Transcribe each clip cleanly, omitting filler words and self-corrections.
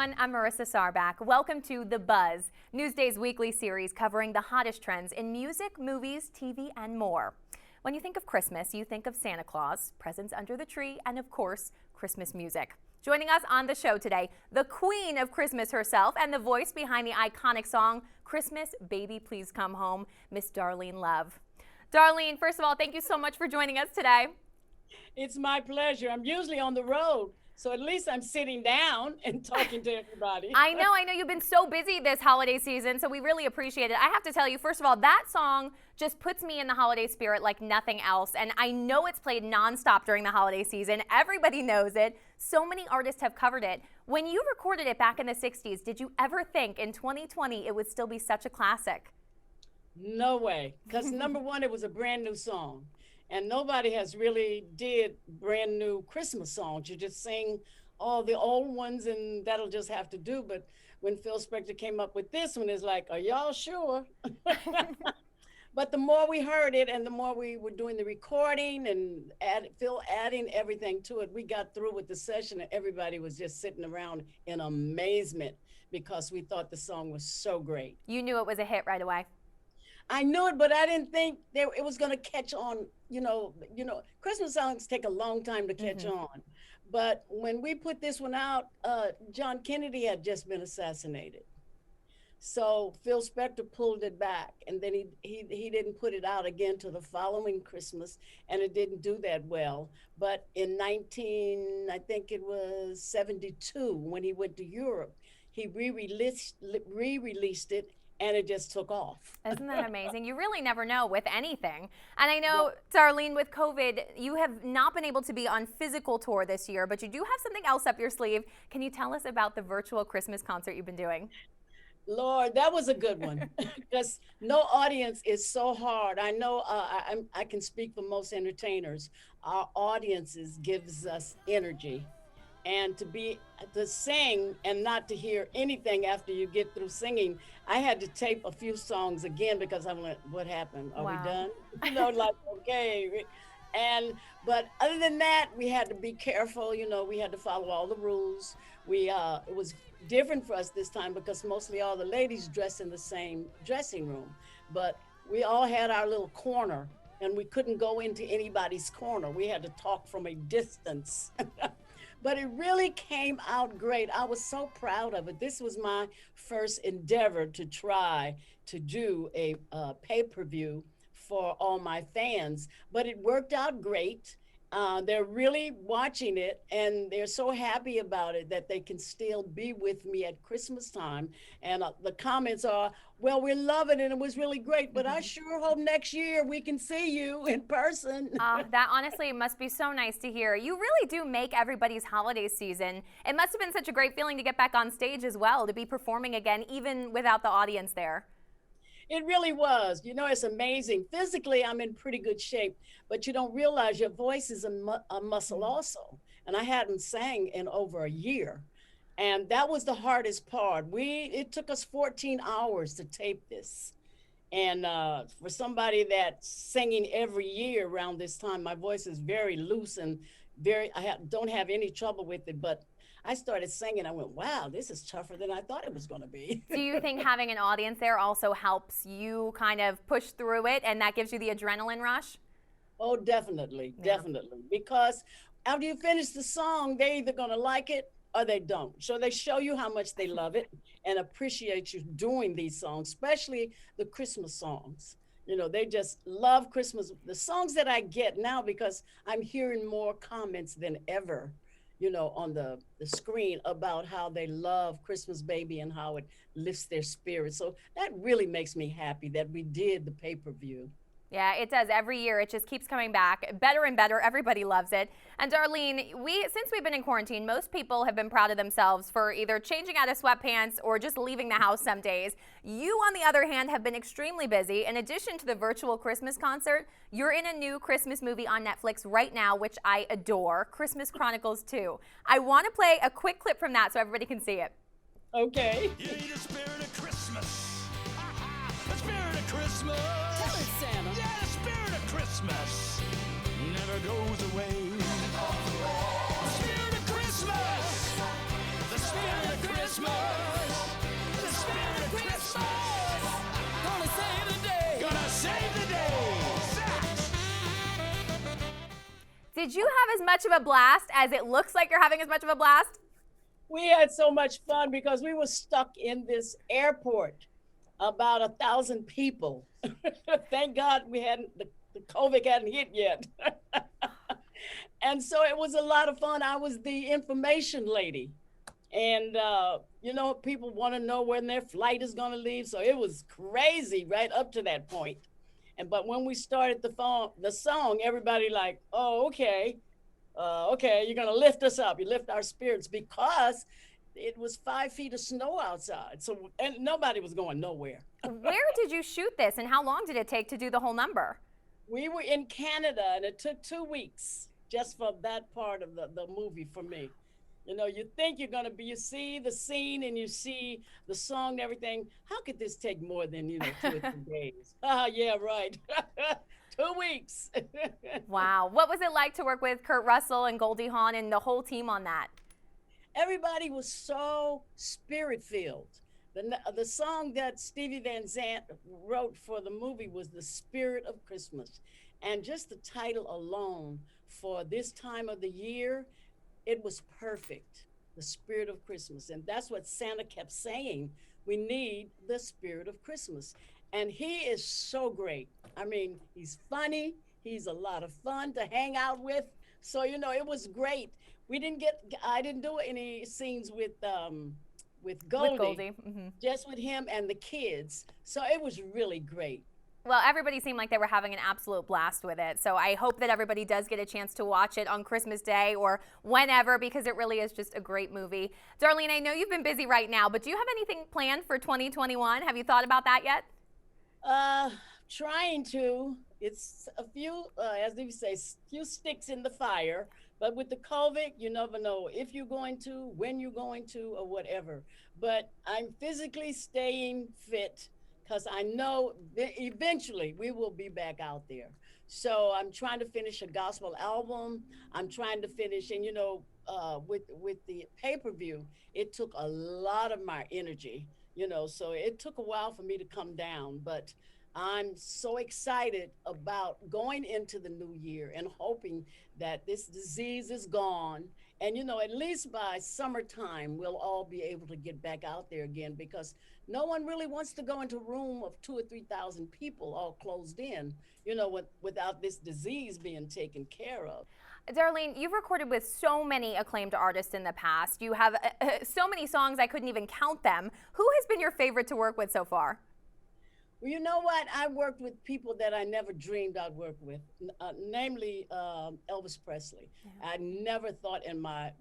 everyone, I'm Marissa Sarback. Welcome to The Buzz, Newsday's weekly series covering the hottest trends in music, movies, TV, and more. When you think of Christmas, you think of Santa Claus, presents under the tree, and of course, Christmas music. Joining us on the show today, the queen of Christmas herself and the voice behind the iconic song, Christmas Baby Please Come Home, Miss Darlene Love. Darlene, first of all, thank you so much for joining us today. It's my pleasure. I'm usually on the road, so at least I'm sitting down and talking to everybody. I know you've been so busy this holiday season, so we really appreciate it. I have to tell you, first of all, that song just puts me in the holiday spirit like nothing else, and I know it's played nonstop during the holiday season. Everybody knows it. So many artists have covered it. When you recorded it back in the 60s, did you ever think in 2020 it would still be such a classic? No way, because number one, it was a brand new song. And nobody has really did brand new Christmas songs. You just sing all the old ones and that'll just have to do. But when Phil Spector came up with this one, it's like, are y'all sure? But the more we heard it and the more we were doing the recording and Phil adding everything to it, we got through with the session and everybody was just sitting around in amazement because we thought the song was so great. You knew it was a hit right away. I knew it, but I didn't think that it was going to catch on. You know, Christmas songs take a long time to catch on. But when we put this one out, John Kennedy had just been assassinated. So Phil Spector pulled it back, and then he didn't put it out again till the following Christmas, and it didn't do that well. But in I think it was 72, when he went to Europe, he re-released it. And it just took off. Isn't that amazing? You really never know with anything. And I know, Darlene, with COVID, you have not been able to be on physical tour this year, but you do have something else up your sleeve. Can you tell us about the virtual Christmas concert you've been doing? Lord, that was a good one because no audience is so hard. I know I can speak for most entertainers. Our audiences gives us energy. And to sing and not to hear anything after you get through singing, I had to tape a few songs again because I'm like, what happened? Are we done? Like, okay. But other than that, we had to be careful. We had to follow all the rules. It was different for us this time because mostly all the ladies dressed in the same dressing room. But we all had our little corner and we couldn't go into anybody's corner. We had to talk from a distance. But it really came out great. I was so proud of it. This was my first endeavor to try to do a pay-per-view for all my fans, but it worked out great. They're really watching it and they're so happy about it that they can still be with me at Christmas time. And the comments are, well, we're loving it. It was really great, but I sure hope next year we can see you in person. That honestly must be so nice to hear. You really do make everybody's holiday season. It must have been such a great feeling to get back on stage as well, to be performing again, even without the audience there. It really was. It's amazing. Physically, I'm in pretty good shape, but you don't realize your voice is a muscle also. And I hadn't sang in over a year. And that was the hardest part. It took us 14 hours to tape this. And for somebody that's singing every year around this time, my voice is very loose and don't have any trouble with it. But I started singing. I went, wow, this is tougher than I thought it was going to be. Do you think having an audience there also helps you kind of push through it and that gives you the adrenaline rush? Oh, definitely. Definitely. Because after you finish the song, they're either going to like it or they don't. So they show you how much they love it and appreciate you doing these songs, especially the Christmas songs. They just love Christmas. The songs that I get now, because I'm hearing more comments than ever, on the screen about how they love Christmas Baby and how it lifts their spirits. So that really makes me happy that we did the pay-per-view. Yeah, it does. Every year, it just keeps coming back better and better. Everybody loves it. And Darlene, since we've been in quarantine, most people have been proud of themselves for either changing out of sweatpants or just leaving the house some days. You, on the other hand, have been extremely busy. In addition to the virtual Christmas concert, you're in a new Christmas movie on Netflix right now, which I adore, Christmas Chronicles 2. I want to play a quick clip from that so everybody can see it. Okay. You need a spirit of Christmas. The spirit of Christmas. Tell it, Santa. Yeah, the spirit of Christmas never goes away. The spirit of Christmas. The spirit of Christmas. The spirit of Christmas. Gonna save the day. Gonna save the day. Did you have as much of a blast as it looks like you're having as much of a blast? We had so much fun because we were stuck in this airport, about 1,000 people. Thank God we hadn't, the COVID hadn't hit yet. And so it was a lot of fun. I was the information lady. And, you know, people want to know when their flight is going to leave. So it was crazy right up to that point. But when we started the song, everybody like, oh, okay. Okay, you're going to lift us up. You lift our spirits, because it was 5 feet of snow outside. So, and nobody was going nowhere. Where did you shoot this, and how long did it take to do the whole number? We were in Canada, and it took 2 weeks just for that part of the movie for me. You know, you think you're going to be, you see the scene and you see the song and everything. How could this take more than, 2 or 3 days? Yeah, right. 2 weeks. Wow. What was it like to work with Kurt Russell and Goldie Hawn and the whole team on that? Everybody was so spirit-filled. The song that Stevie Van Zandt wrote for the movie was The Spirit of Christmas. And just the title alone for this time of the year, it was perfect. The Spirit of Christmas. And that's what Santa kept saying. We need the Spirit of Christmas. And he is so great. I mean, he's funny. He's a lot of fun to hang out with. So, it was great. I didn't do any scenes with Goldie. With Goldie. Mm-hmm. Just with him and the kids. So it was really great. Well, everybody seemed like they were having an absolute blast with it. So I hope that everybody does get a chance to watch it on Christmas Day or whenever, because it really is just a great movie. Darlene, I know you've been busy right now, but do you have anything planned for 2021? Have you thought about that yet? Trying to. It's a few, as they say, few sticks in the fire. But with the COVID, you never know if you're going to, when you're going to, or whatever. But I'm physically staying fit, because I know eventually we will be back out there. So I'm trying to finish a gospel album. I'm trying to finish, and with the pay-per-view, it took a lot of my energy, so it took a while for me to come down. But I'm so excited about going into the new year and hoping that this disease is gone. And, at least by summertime, we'll all be able to get back out there again, because no one really wants to go into a room of 2,000 or 3,000 people all closed in, without this disease being taken care of. Darlene, you've recorded with so many acclaimed artists in the past. You have so many songs, I couldn't even count them. Who has been your favorite to work with so far? Well, you know what? I worked with people that I never dreamed I'd work with, namely Elvis Presley. Yeah. I never thought in my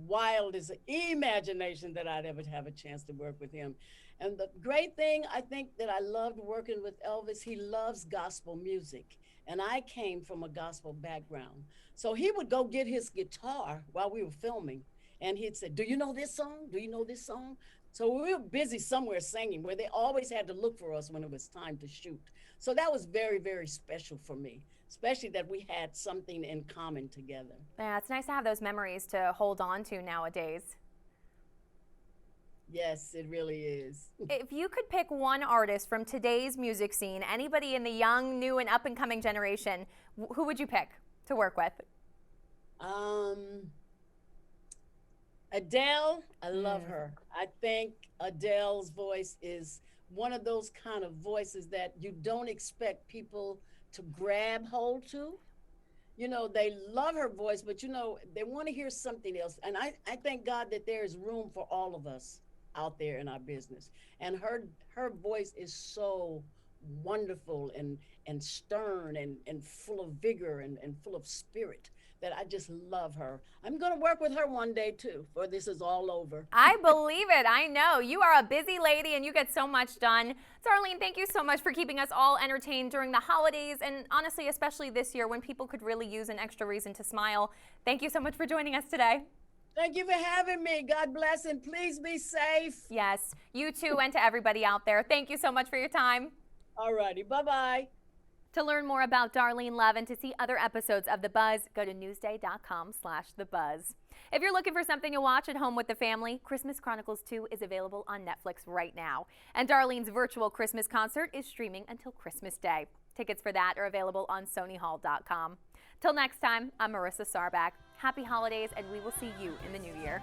wildest imagination that I'd ever have a chance to work with him. And the great thing, I think, that I loved working with Elvis, he loves gospel music. And I came from a gospel background. So he would go get his guitar while we were filming. And he'd say, do you know this song? Do you know this song? So we were busy somewhere singing, where they always had to look for us when it was time to shoot. So that was very, very special for me, especially that we had something in common together. Yeah, it's nice to have those memories to hold on to nowadays. Yes, it really is. If you could pick one artist from today's music scene, anybody in the young, new, and up-and-coming generation, who would you pick to work with? Adele, I love her. I think Adele's voice is one of those kind of voices that you don't expect people to grab hold to. They love her voice, but they want to hear something else. And I thank God that there is room for all of us out there in our business. And her voice is so wonderful and stern and full of vigor and full of spirit, that I just love her. I'm going to work with her one day too, before this is all over. I believe it. I know. You are a busy lady and you get so much done. Darlene, thank you so much for keeping us all entertained during the holidays, and honestly, especially this year when people could really use an extra reason to smile. Thank you so much for joining us today. Thank you for having me. God bless, and please be safe. Yes, you too, and to everybody out there. Thank you so much for your time. All righty. Bye-bye. To learn more about Darlene Love and to see other episodes of The Buzz, go to newsday.com/thebuzz. If you're looking for something to watch at home with the family, Christmas Chronicles 2 is available on Netflix right now. And Darlene's virtual Christmas concert is streaming until Christmas Day. Tickets for that are available on sonyhall.com. Till next time, I'm Marissa Sarback. Happy holidays, and we will see you in the new year.